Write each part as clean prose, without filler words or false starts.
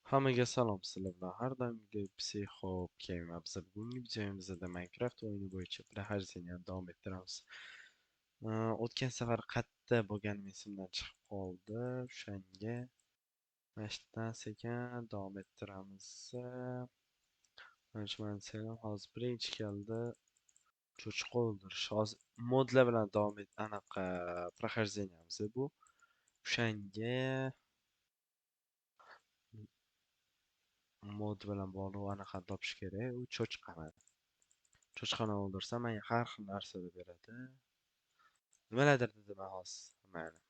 Hammaga salom, sizlar bilan har doimgi Psixo Game Biz bugungi videomizda Minecraft o'yini bo'yicha prохождение davom ettiramiz. O'tgan safar qayerda bo'lganim esimdan chiqib qoldi. O'shanga mashqdan sekin davom ettiramiz. Selam, hozir birinchi keldi. Cho'chqa o'ldirish. Hozir modlar bilan davom anaqa prохождениemiz bu. O'shanga mod bilan bog'liq anaqa topish kerak. U cho'chqa. Cho'chqani o'ldirsam menga har xil narsalar beradi. Nimalardir dedi man hozir. Mayli.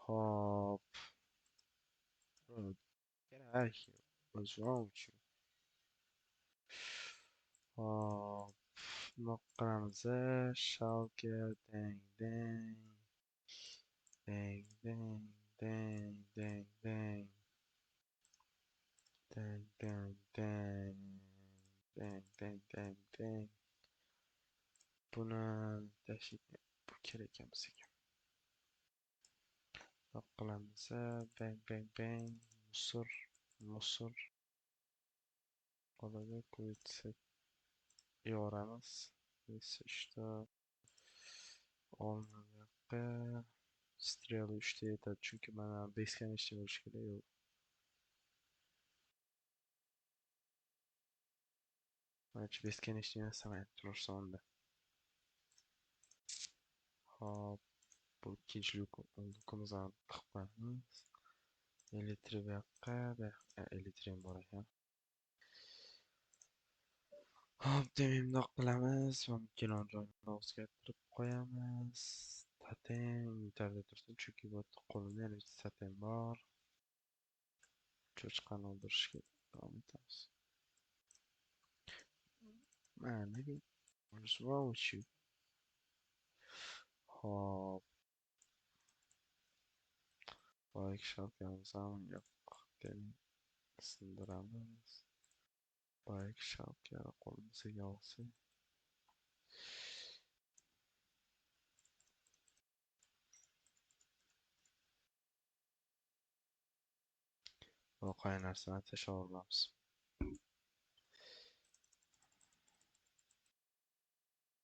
Hop. Bro, get out of here. What's wrong with you? Hop. Knock qilamiz. Shulker, dang, dang. Dang, dang, dang, dang, dang. Dang, dang, dang. Dang, dang, dang, dang. Buni tashib bu kerak ekan bizga. Knock qilamiz. Bang, bang, bang. Musor, musor. Qoladi, ko'yitsak yoramiz. Что olma bu yoqqa. Strel 3 ta yetadi, chunki mana base'ga nechta bo'lishi kerak. Yo'q. Mana base'ga nechta emas, tursa unda. Hop, bu ikkinchi lukimizni tiqib qo'yamiz. Elektrik bu yoqqa, elektrik bor ekan. Hop, demak bundoq qilamiz. Va kelon joyini o'zgartirib qo'yamiz. Totem yutarda tursin, chunki bu yerda qo'limda yana bitta totem bor. Cho'chqani o'ldirishga davom etamiz. Mayli. What's wrong with you? Hop. Boyagi shalkamiz ham yo'q. Demak, sindiramiz. Boyagi shalka qo'limizga olsak. Voqea narsani tashlab olamiz.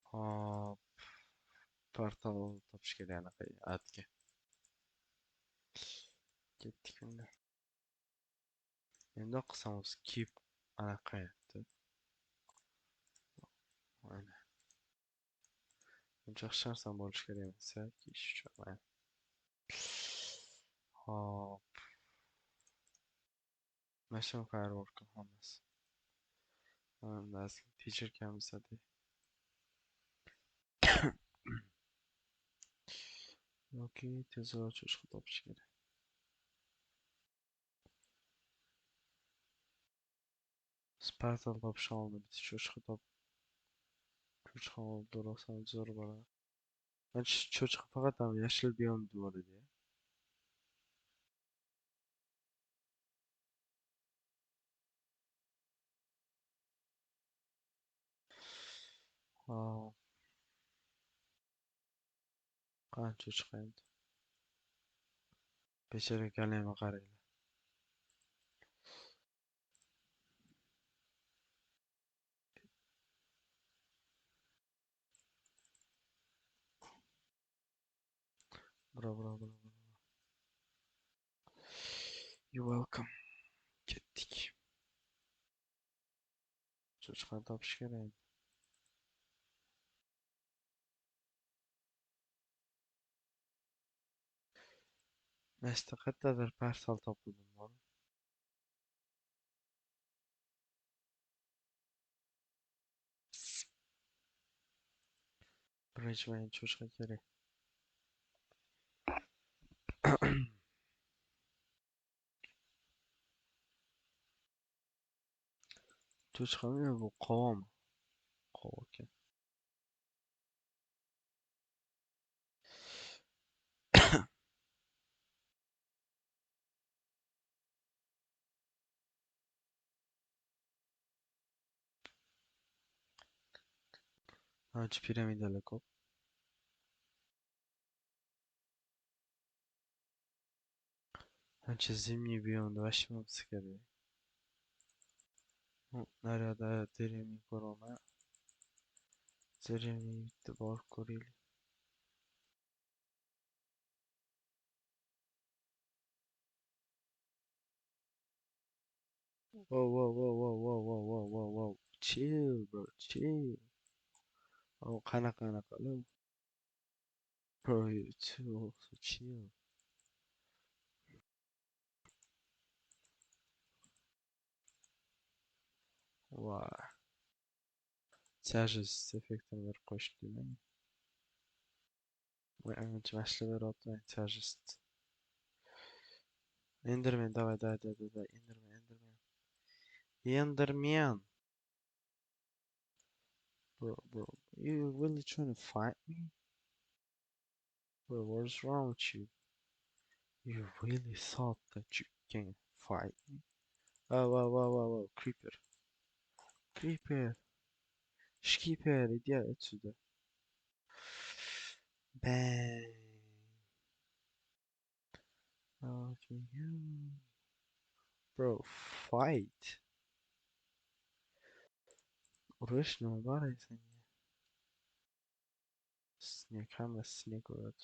Hop. Portal topish kerak anaqa atga. Ketdik unda. Endi qilsam o'zi keep anaqa aytdi. Mana. Buncha shaxsan bo'lish kerak emas, ish uchun. Hop. Mashina firework hammasi. Hammasi teacher kamsadi. Yoki tezroq cho'chqa topish kerak. Spartal topish oldi, bitta cho'chqa cho'chqa o'ldirsam zo'r bo'ladi. Mancha cho'chqa faqat yashil biyomda bo'ladi. Hop. Qani cho'chqa endi. Bechara kalima qaranglar. Bro. You're welcome. Ketdik. Cho'chqani topish kerak. Nashta qayerdadir portal topildim. Birinchi men cho'chqa kerak. Cho'chqami bu qovomi? Qovo ekan. Antes piramidale koy. Antes zimni biyomda vashimam kerak. Naryoqda teremni ko'raman. Teremni bitta borib ko'raylik. Whoa, whoa, whoa, whoa, whoa, whoa, whoa, whoa, whoa. Chill, bro, chill. Oh, qanaqa. Bro, you too, so chill. Wow. Tяжесть эффектini berib qo'yishibdimi? Voy, ancha mashina beryapti, tяжесть. Enderman, давай, Enderman. Enderman. Bro, you really trying to fight me? Bro, what's wrong with you? You really thought that you can fight me? Whoa, Creeper. Creeper. Skipper, иди отсюда. Bang. Okay, you. Bro, fight. Uğraş ne var ya sen ya? Снег урод.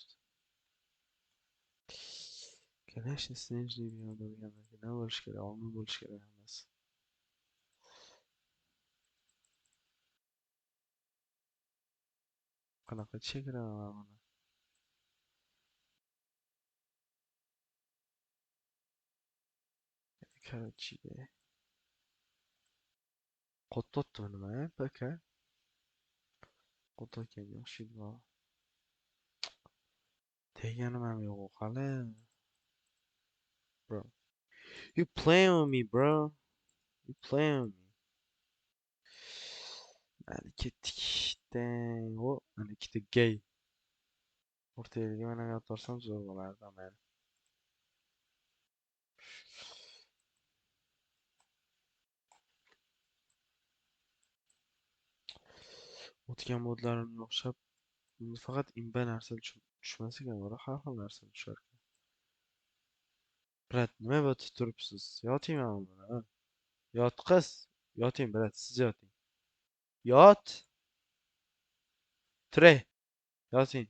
Конечно, снежный biomda nima bo'lishi kerak? Olma bo'lishi kerak hammasi. Qanaqa chegaraman buni? Короче, qo'rqyaptimi nima, aka? Qo'rqayotganga o'xshaydi bu. Deganim ham yo'q hali. Bro. You playing with me, bro. You playing with me. Hadi ketdik. Dang. O, hani ikkita gay. O'rtaga mana yotorsam zo'r bo'lardi men. O'tgan modlarimga o'xshab faqat imba narsa tushmas ekan, ular har xil narsa tushar. Brat, nima bo'lib turibsiz? Yoting mana buni. Yotqiz. Yoting, brat, siz yoting. Yot. Tre. Yoting.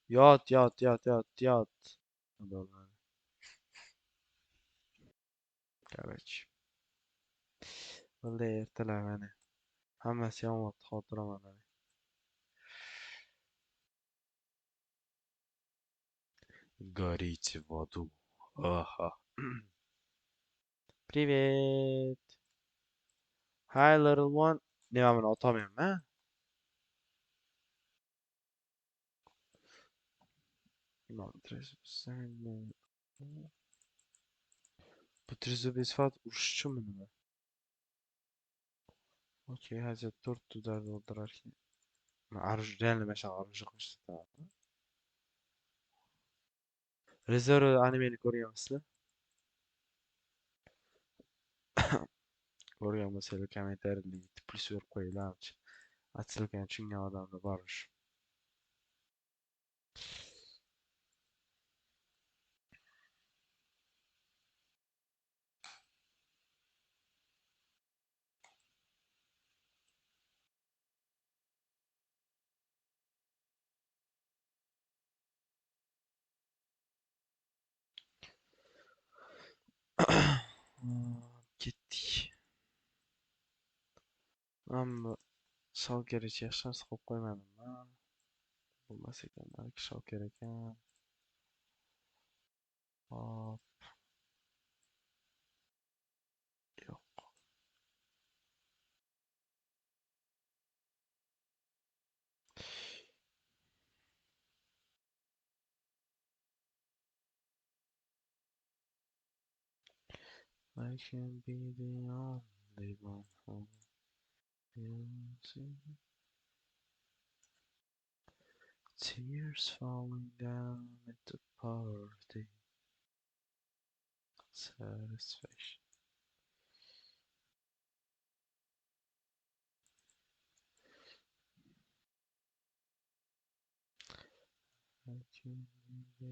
Yot. Adamlar. Короче. Bunday ertalar mana. Hammasi yomon xotiraman. Горите в аду. Ага. Привет. Hi, little one. Nima meni otamayapman? Bu trezubец faqat urush uchunmi nima? Okey, hozir 4 udarda o'ldirarkan. Реально mana shunaqa оружие qilishdi. Rezerv animeni ko'rganmisizlar? Ko'rgan bo'lsanglar kommentariyada plyus berib qo'yinglar. Отсылкani tushungan odamlar bor. Ketdik. Ammo shalkarachi yaxshi narsa qilib qo'ymadimmi? Bo'lmas ekan, balki shalkar ekan. Hop, yo'q. I can be the only one who feels it. Tears falling down at the party. Satisfaction. Bitta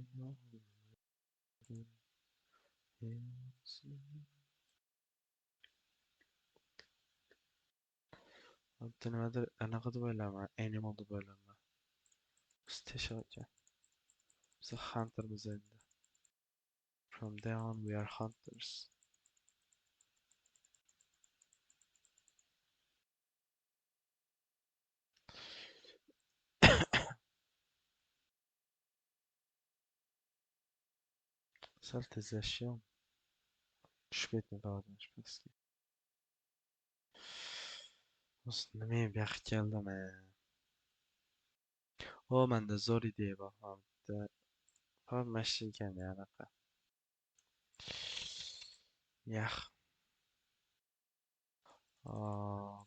nimadir anaqa deb o'ylayman, animal deb o'ylayman. Special ekan. Biz huntermiz endi. From there on we are hunters. Sal tezlashyapman. Tushib ketmay qoldim pastga. Nima bu yoqqa keldim? O, menda zo'r ideya bor. Bitta faqat mashina ekan anaqa. Yax. Aa,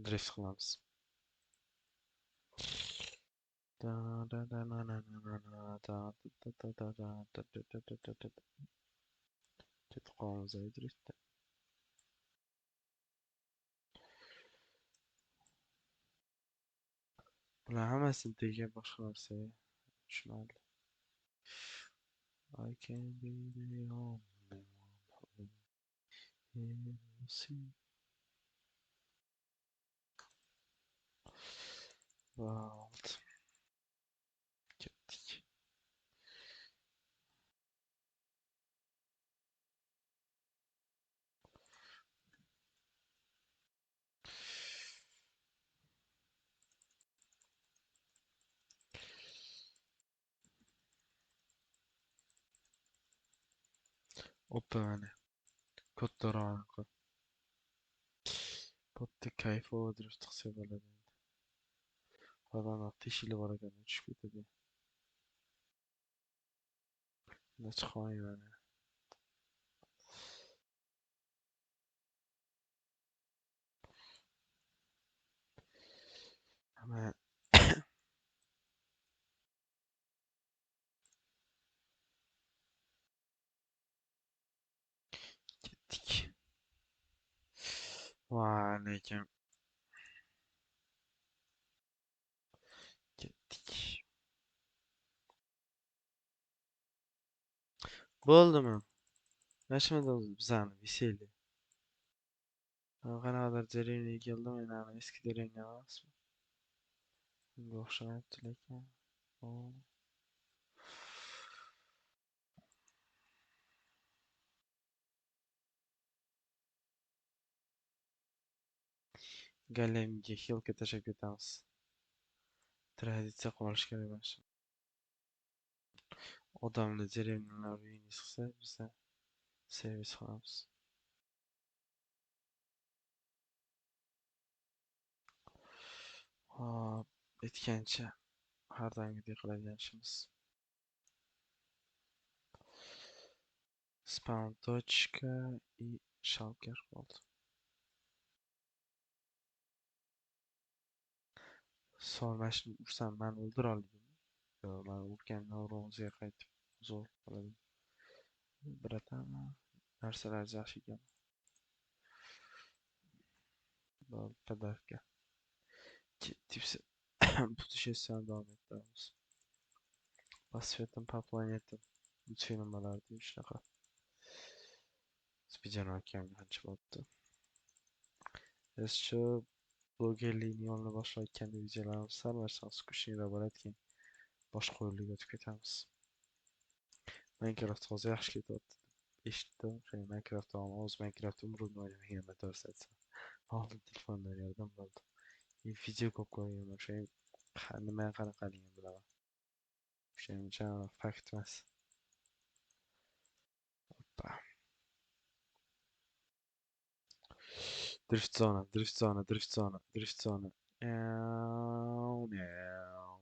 drift qilamiz. Ketib qolamiz driftda. Bular hammasini tegan boshqa narsa. Tushunarli. I can be the only one who will see. World. Ketdik. Oppa mana. Kattaroq. Bitta kayfi drift qilsa bo'ladi. Odamlar teshilib bor ekan, tushib ketadi. Chiqmayman. Ama ketdik. Voy, lekin ketdik. Bo'ldimi? Mashina bizani veseli. Qanaqadir jarayonga keldim, men eski jarayonga emasmi? Bunga o'xshamayapti lekin. Galemga xilka tashlab ketamiz. Traditsiya qolish kerak bo'lsa. Odamlar jarayonlar uyini chiqsa, biza servis qilamiz. Hop, aytgancha har doimgidek qiladigan ishimiz. Spawn точка и shalker bo'ldi. Solmashni ursam mani o'ldira oldingmi? Yo'q, mani urgandan o'rnimizga qaytib zo'r qiladi. Biratami? Narsalar yaxshi ekan. Подавка. Ketdik. Путешествие davom ettiramiz. По светам, по планетам. Multfilm bo'lardi shunaqa. Spiderman akam qancha bo'libdi. Biz shu blogerlikni yo'lini boshlayotganda videolarimiz sal barcha skучныйroq bo'ladi, keyin boshqa yo'lga o'tib ketamiz. Minecraft hozir yaxshi ketyapti deb eshitdim. Minecraft o'z Minecraft umrimda o'ynamaganman, to'g'risi aytsam. Oldin telefonda o'ynardim bo'ldi. Video ko'p ko'rganman, o'sha nima qanaqaligini bilaman. Shuning uchun fakt emas. Drift zona, drift zona, drift zona, drift zona. Meow, meow.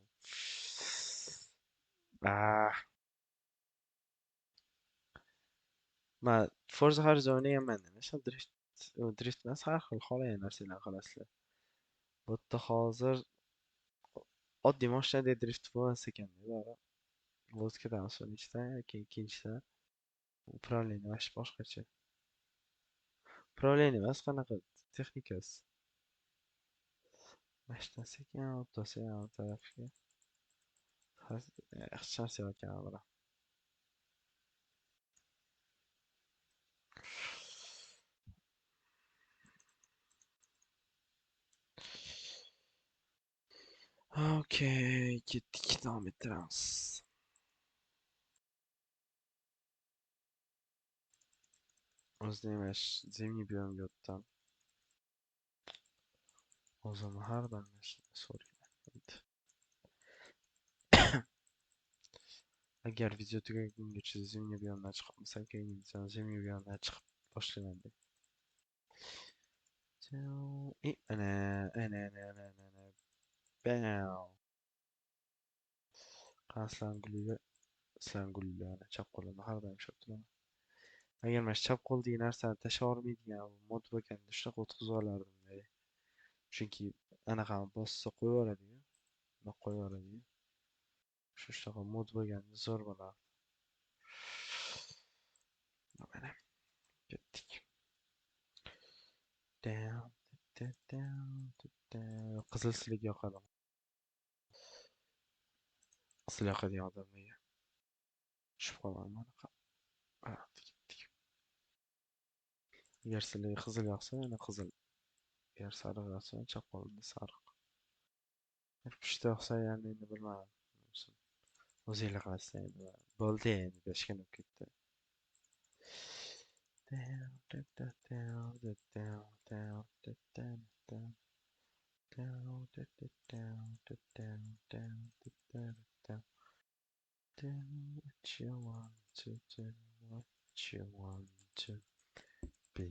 Ma Forza Horizon o'ynaganman. Nima drift emas, har xil xohlagan narsalarni qilasizlar. Bu yerda hozir oddiy mashinada drift bo'lmas ekanda bari. Vodkadan so'ng ichsa, keyin ikkinchisi upravlение вообще boshqacha. Upravlение emas, qanaqa texnikasi. Mashina sekin o'tsa ham tarafga. Yaxshi charchayotgan bilan. Okey, ketdik, davom ettiramiz. O'zida emas, zimniy buyumga o'tdim. O'zimni har doim so'rayman. Agar video tugagungacha zimniy buyumdan chiqmasam, keyin zimniy buyumdan chiqib boshlayman deb. Ana. Bam. Qaslan guliga, islan gullarni chap qo'limda har doim ushlab turaman. Agar mana shu chap qo'ldagi narsani tashlab yubormaydigan mod bo'lganda shunaqa o'tkazib olardim. Chunki anaqani bossa qo'yib yuboradi-yu, bundoq qo'yib yuboradi-yu. Shunaqa mod bo'lganda zo'r bo'lardi. Mana ketdik. Down, down. Qizil silik yoqadi. Qizil yoqadigan odamlarga tushib qolmayman. Ketdik. Agar sizlarga qizil yoqsa, yana qizil. Agar sariq yoqsa, chap qo'limda sariq. Pushta yoqsa, yana endi bilmadim. O'zinglar qilasizlar endi. Bo'ldi endi, beshgan bo'lib ketdi. Do what you want to do, what you want to be,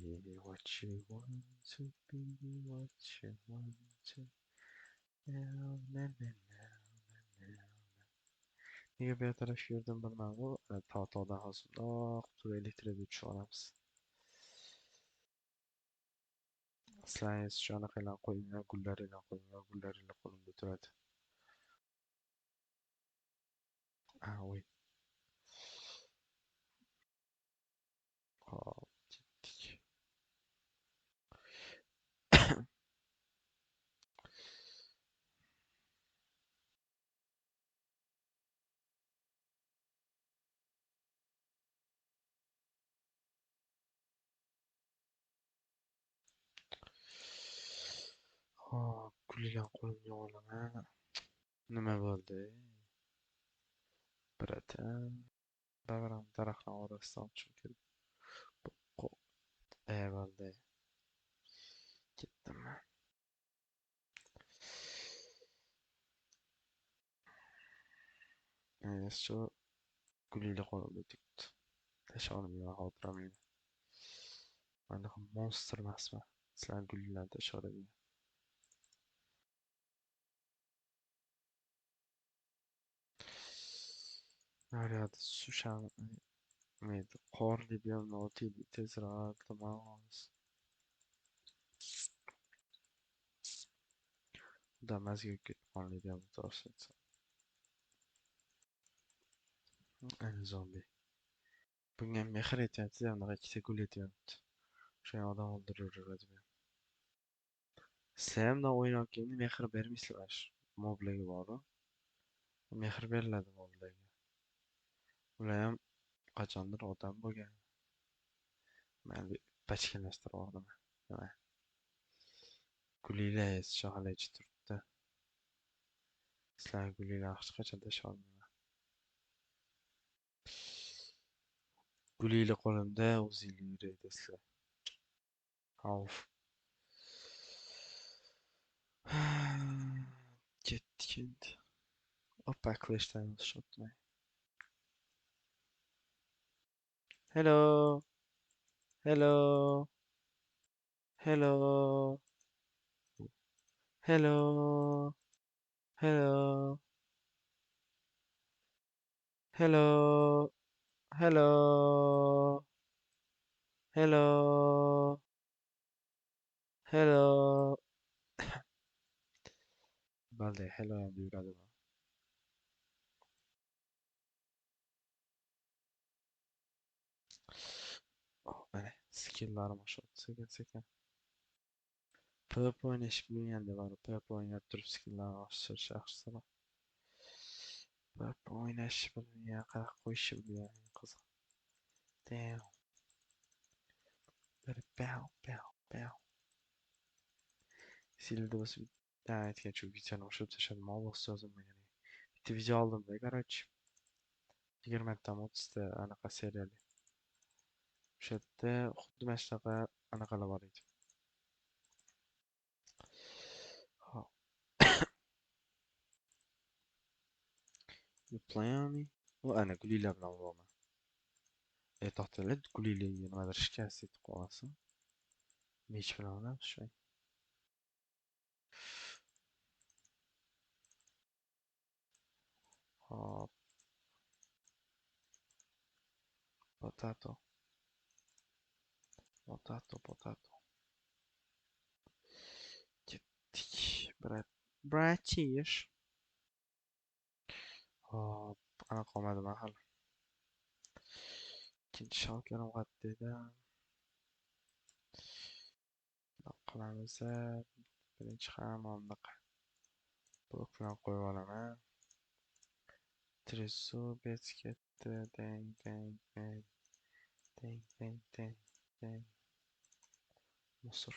what you want to be, what you want to. Now, na, na, na, na, na. Nega bu tarafga yurdim bilmadim. Tog'dan hozir bundoq turib elektrga tushib olamiz. Sizlaringiz shu anaqalarni qo'yinglar, gullaringlarni qo'yinglar, gullaringlar qo'limda turadi. Voy. Hop, ketdik. Hop, gullar qo'limga olaman. Nima bo'ldi? Biratim. Bagaram daraxtlar orasidan uchib kelib. Bo'ldi. Ketdim. Shu gullar qo'limda turibdi. Tashlab olmayman, xotiram meni. Anaqa monster emasman. Sizlar gullarni tashlab oladigan. Naryoqda suv mayda qorli buyumni o'taylik tezroq, iltimos. Juda mazga ketib qorli buyumni to'g'risi aytsam. Ayni zombi. Bunga mehr aytyapti, anaqa ikkita gul aytyapti. O'sha odam o'ldirib yuradi. Sizlar ham o'ynayotganda mehr bermaysizlar. Moblarga borib. Mehr beriladi moblarga. Ular ham qachondir odam bo'lgan. Men bachkalashtirib oldim. Nima? Gullar shoxlar turibdi. Sizlar gullar hech qachon tashlab olmayman. Gullar qo'limda o'zinglar yuradi sizlar. Xavf. Ketdik endi. Oppa, clash'dan shotmay. Hello. Hello. Hello. Hello. Hello. Hello. Hello. Hello. Hello. Vale, hello, amigo. skill'larim oshadi sekin-sekin. PvP o'ynash bilmayanda bari PvP o'ynab turib skill'larni oshirish yaxshiroq. PvP o'ynashni bilmagan, qanaqa qo'yishni bilmagan qiziq. Damn. Bir pow pow pow. Sildi bosib aytgan shu videoni o'shirib tashladim. Olloh yozilmagan. Bitta video oldimda, короче. 20 dan 30 ta anaqa seriyali. O'sha yerda xuddi mana shunaqa anaqalar bor edi. Hop. You play on me? U ana gullilar bilan uraman. To'xtanglar, gullilarga nimadir shikast etib qolsin. Mech bilan uramiz shu. Hop, potato, potato. Ketdik, bratish. Hop, anaqa olmadim hali. Ikkinchi shalkarim qaddaydi. Qilamiz. Birinchi hammomni blok bilan qo'yib olaman. Tresu bet ketdi. Dang. Musor.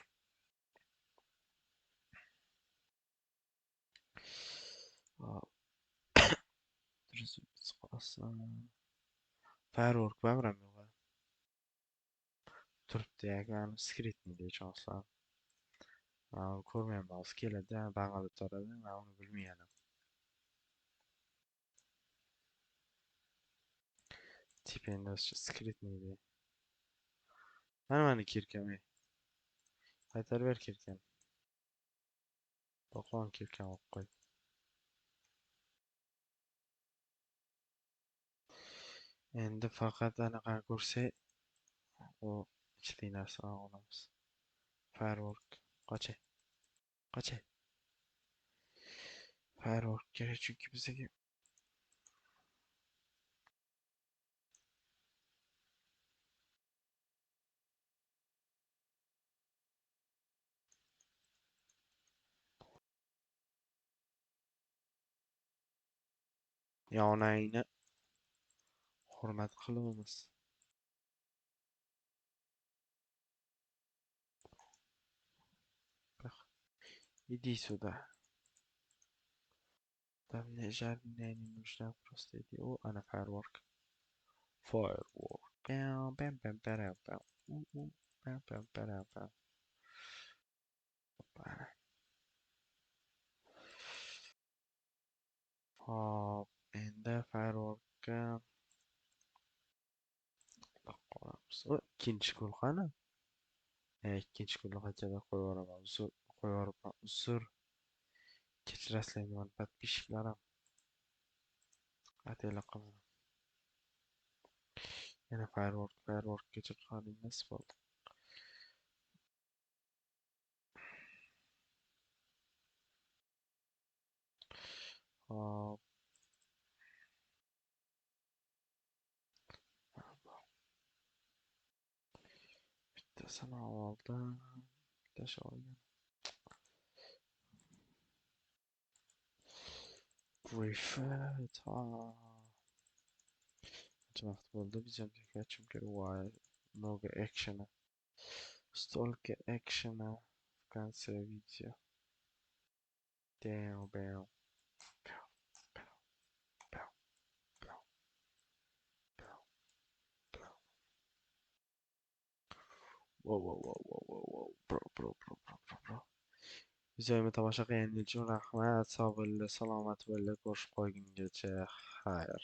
Hop, tresu bet qolsin. Firework bavram yo'q. Turibdi yakan skritni deyishonsam. Ko'rmayman, hozir keladi, bang'alib toradi, men uni bilmayman. Типа endi skritni deydi. Mana kirkam, qaytarib ber kirkam. Boqon kirkam olib qo'y. Endi faqat anaqa ko'rsak, u ichidagi narsani olamiz. Firework. Qochay. Firework kerak chunki bizga. Yonayni hurmat qilamiz. Иди сюда. Да мне жареная не нужна, просто иди. О, она firework. Firework. Bam, bam, bam, bam, bam. Bam, bam, bam, bam. Hop, endi fireworkga qolamiz. Ikkinchi gulxani. Ikkinchi gulxachada qo'yib yuboraman. Uzr. Kechirasizlar meni подписчиklarim. Ataylar qilaman. Yana fireworkgacha qilganim nasib bo'ldi. Hop. Bittasini oldim. Bittasi olgan. Griffith. Qancha vaqt bo'ldi bizam chunki много экшена. Столько экшена в конце видео. Damn, bam. Wow. Bro. Videomi tomosha qilganingiz uchun rahmat. Sog' bo'linglar, salomat bo'linglar. Ko'rishib qolgungacha. Xayr.